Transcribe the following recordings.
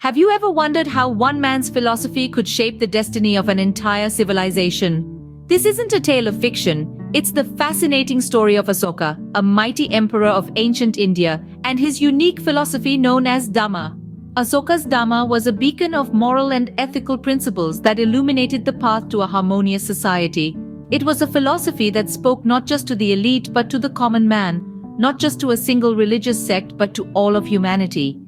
Have you ever wondered how one man's philosophy could shape the destiny of an entire civilization? This isn't a tale of fiction, it's the fascinating story of Asoka, a mighty emperor of ancient India, and his unique philosophy known as Dhamma. Asoka's Dhamma was a beacon of moral and ethical principles that illuminated the path to a harmonious society. It was a philosophy that spoke not just to the elite but to the common man, not just to a single religious sect but to all of humanity.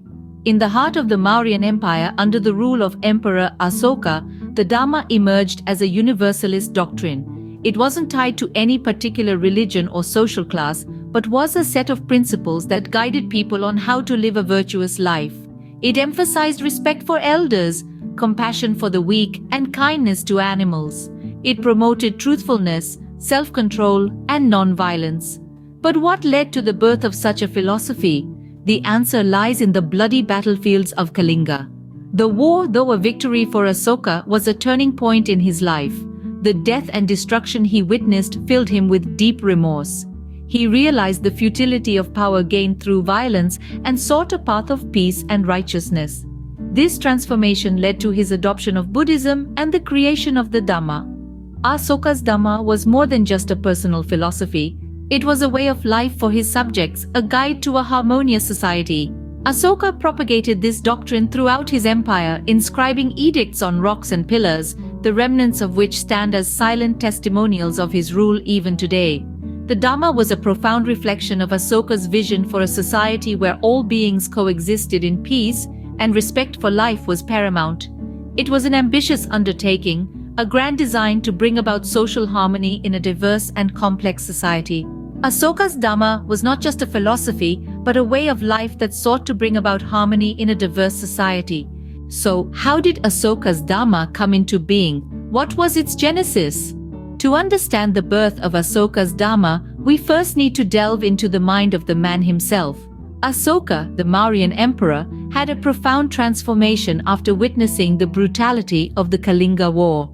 In the heart of the Mauryan Empire, under the rule of Emperor Asoka, the Dhamma emerged as a universalist doctrine. It wasn't tied to any particular religion or social class, but was a set of principles that guided people on how to live a virtuous life. It emphasized respect for elders, compassion for the weak, and kindness to animals. It promoted truthfulness, self-control, and non-violence. But what led to the birth of such a philosophy? The answer lies in the bloody battlefields of Kalinga. The war, though a victory for Asoka, was a turning point in his life. The death and destruction he witnessed filled him with deep remorse. He realized the futility of power gained through violence and sought a path of peace and righteousness. This transformation led to his adoption of Buddhism and the creation of the Dhamma. Asoka's Dhamma was more than just a personal philosophy. It was a way of life for his subjects, a guide to a harmonious society. Asoka propagated this doctrine throughout his empire, inscribing edicts on rocks and pillars, the remnants of which stand as silent testimonials of his rule even today. The Dhamma was a profound reflection of Asoka's vision for a society where all beings coexisted in peace and respect for life was paramount. It was an ambitious undertaking, a grand design to bring about social harmony in a diverse and complex society. Asoka's Dhamma was not just a philosophy, but a way of life that sought to bring about harmony in a diverse society. So, how did Asoka's Dhamma come into being? What was its genesis? To understand the birth of Asoka's Dhamma, we first need to delve into the mind of the man himself. Asoka, the Mauryan emperor, had a profound transformation after witnessing the brutality of the Kalinga War.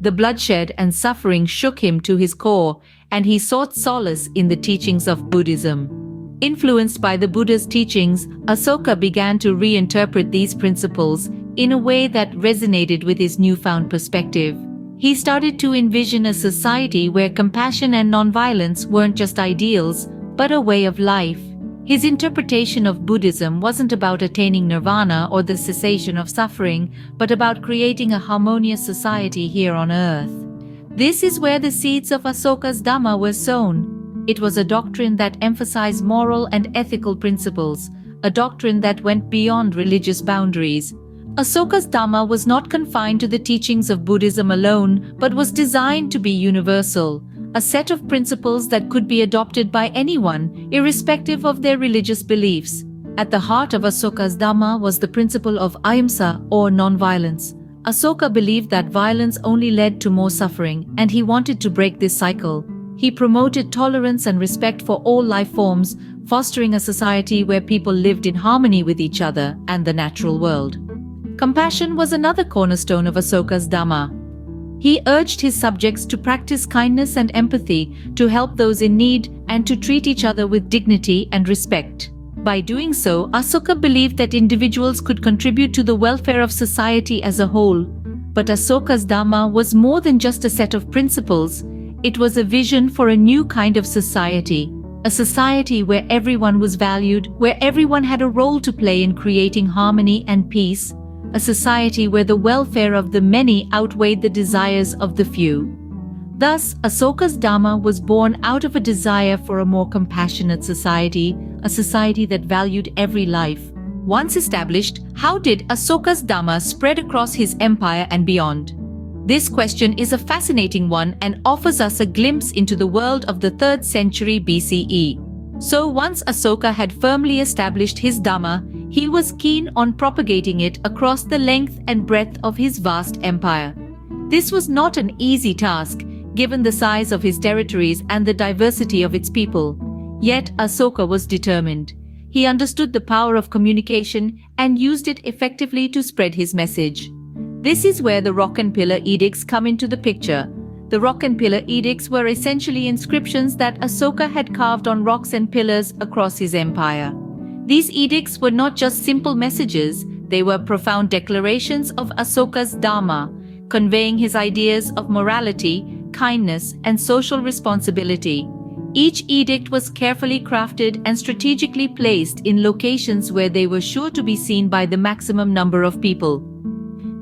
The bloodshed and suffering shook him to his core, and he sought solace in the teachings of Buddhism. Influenced by the Buddha's teachings, Asoka began to reinterpret these principles in a way that resonated with his newfound perspective. He started to envision a society where compassion and nonviolence weren't just ideals, but a way of life. His interpretation of Buddhism wasn't about attaining nirvana or the cessation of suffering, but about creating a harmonious society here on earth. This is where the seeds of Asoka's Dhamma were sown. It was a doctrine that emphasized moral and ethical principles, a doctrine that went beyond religious boundaries. Asoka's Dhamma was not confined to the teachings of Buddhism alone, but was designed to be universal, a set of principles that could be adopted by anyone, irrespective of their religious beliefs. At the heart of Asoka's Dhamma was the principle of ahimsa, or non-violence. Asoka believed that violence only led to more suffering, and he wanted to break this cycle. He promoted tolerance and respect for all life forms, fostering a society where people lived in harmony with each other and the natural world. Compassion was another cornerstone of Asoka's Dhamma. He urged his subjects to practice kindness and empathy, to help those in need, and to treat each other with dignity and respect. By doing so, Asoka believed that individuals could contribute to the welfare of society as a whole. But Asoka's Dhamma was more than just a set of principles. It was a vision for a new kind of society. A society where everyone was valued, where everyone had a role to play in creating harmony and peace. A society where the welfare of the many outweighed the desires of the few. Thus, Asoka's Dhamma was born out of a desire for a more compassionate society, a society that valued every life. Once established, how did Asoka's Dhamma spread across his empire and beyond? This question is a fascinating one and offers us a glimpse into the world of the 3rd century BCE. So once Asoka had firmly established his Dhamma, he was keen on propagating it across the length and breadth of his vast empire. This was not an easy task, given the size of his territories and the diversity of its people. Yet Asoka was determined. He understood the power of communication and used it effectively to spread his message. This is where the rock and pillar edicts come into the picture. The rock and pillar edicts were essentially inscriptions that Asoka had carved on rocks and pillars across his empire. These edicts were not just simple messages, They were profound declarations of Asoka's Dhamma, conveying his ideas of morality, kindness, and social responsibility. Each edict was carefully crafted and strategically placed in locations where they were sure to be seen by the maximum number of people.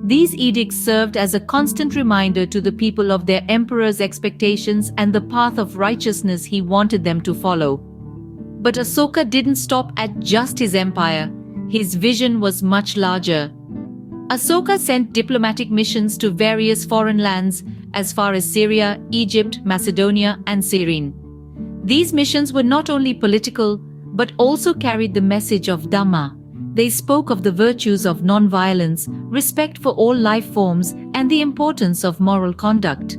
These edicts served as a constant reminder to the people of their emperor's expectations and the path of righteousness he wanted them to follow. But Asoka didn't stop at just his empire. His vision was much larger. Asoka sent diplomatic missions to various foreign lands as far as Syria, Egypt, Macedonia, and Cyrene. These missions were not only political, but also carried the message of Dhamma. They spoke of the virtues of non-violence, respect for all life forms, and the importance of moral conduct.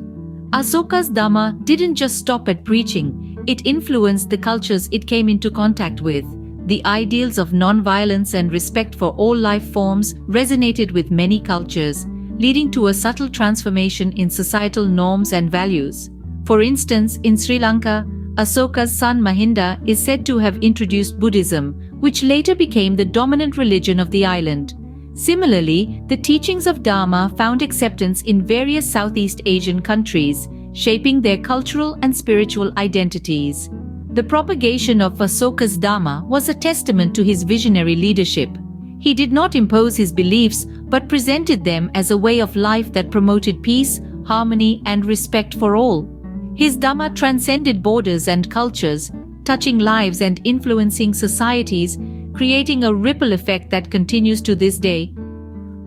Asoka's Dhamma didn't just stop at preaching, it influenced the cultures it came into contact with. The ideals of non-violence and respect for all life forms resonated with many cultures, leading to a subtle transformation in societal norms and values. For instance, in Sri Lanka, Asoka's son Mahinda is said to have introduced Buddhism, which later became the dominant religion of the island. Similarly, the teachings of Dhamma found acceptance in various Southeast Asian countries, shaping their cultural and spiritual identities. The propagation of Asoka's Dhamma was a testament to his visionary leadership. He did not impose his beliefs, but presented them as a way of life that promoted peace, harmony, and respect for all. His Dhamma transcended borders and cultures, touching lives and influencing societies, creating a ripple effect that continues to this day.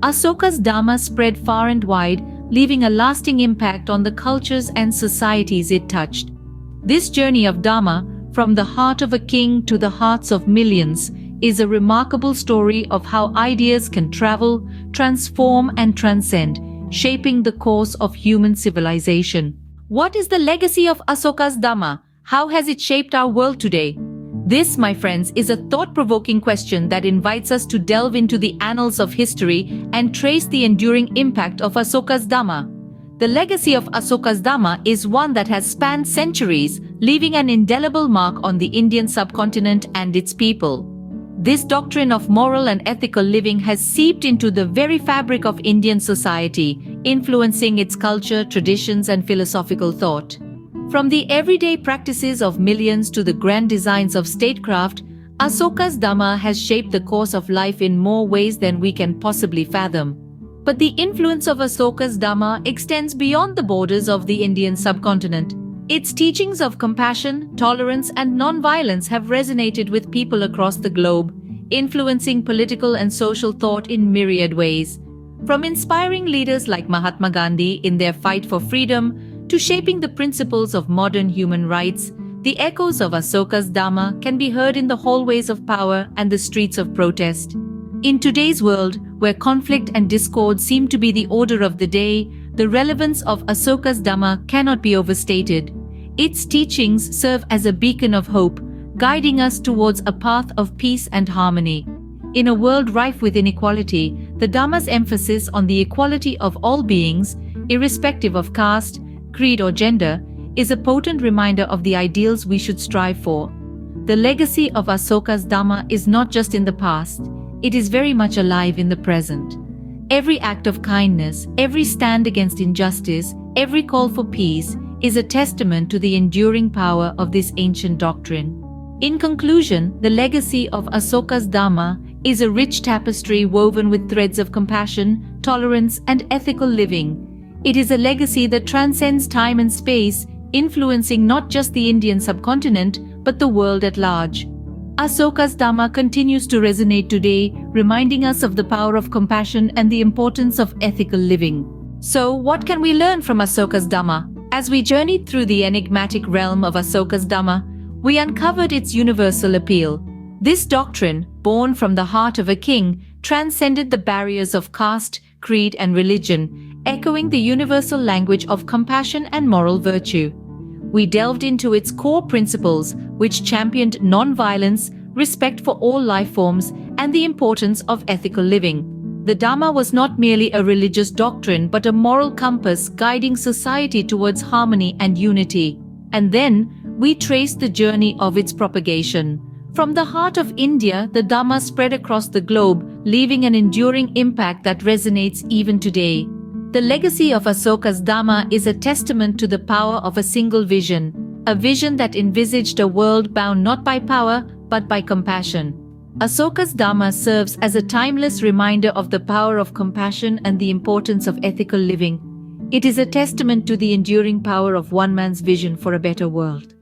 Asoka's Dhamma spread far and wide, leaving a lasting impact on the cultures and societies it touched. This journey of Dhamma, from the heart of a king to the hearts of millions, is a remarkable story of how ideas can travel, transform, and transcend, shaping the course of human civilization. What is the legacy of Asoka's Dhamma? How has it shaped our world today? This, my friends, is a thought-provoking question that invites us to delve into the annals of history and trace the enduring impact of Asoka's Dhamma. The legacy of Asoka's Dhamma is one that has spanned centuries, leaving an indelible mark on the Indian subcontinent and its people. This doctrine of moral and ethical living has seeped into the very fabric of Indian society, influencing its culture, traditions, and philosophical thought. From the everyday practices of millions to the grand designs of statecraft, Asoka's Dhamma has shaped the course of life in more ways than we can possibly fathom. But the influence of Asoka's Dhamma extends beyond the borders of the Indian subcontinent. Its teachings of compassion, tolerance, and non-violence have resonated with people across the globe, influencing political and social thought in myriad ways. From inspiring leaders like Mahatma Gandhi in their fight for freedom to shaping the principles of modern human rights, the echoes of Asoka's Dhamma can be heard in the hallways of power and the streets of protest. In today's world, where conflict and discord seem to be the order of the day, the relevance of Asoka's Dhamma cannot be overstated. Its teachings serve as a beacon of hope, guiding us towards a path of peace and harmony. In a world rife with inequality, the Dhamma's emphasis on the equality of all beings, irrespective of caste, creed, or gender, is a potent reminder of the ideals we should strive for. The legacy of Asoka's Dhamma is not just in the past, it is very much alive in the present. Every act of kindness, every stand against injustice, every call for peace is a testament to the enduring power of this ancient doctrine. In conclusion, the legacy of Asoka's Dhamma is a rich tapestry woven with threads of compassion, tolerance, and ethical living. It is a legacy that transcends time and space, influencing not just the Indian subcontinent, but the world at large. Asoka's Dhamma continues to resonate today, reminding us of the power of compassion and the importance of ethical living. So, what can we learn from Asoka's Dhamma? As we journeyed through the enigmatic realm of Asoka's Dhamma, we uncovered its universal appeal. This doctrine, born from the heart of a king, transcended the barriers of caste, creed, and religion, echoing the universal language of compassion and moral virtue. We delved into its core principles, which championed non-violence, respect for all life forms, and the importance of ethical living. The Dhamma was not merely a religious doctrine, but a moral compass guiding society towards harmony and unity. And then, we traced the journey of its propagation. From the heart of India, the Dhamma spread across the globe, leaving an enduring impact that resonates even today. The legacy of Asoka's Dhamma is a testament to the power of a single vision, a vision that envisaged a world bound not by power, but by compassion. Asoka's Dhamma serves as a timeless reminder of the power of compassion and the importance of ethical living. It is a testament to the enduring power of one man's vision for a better world.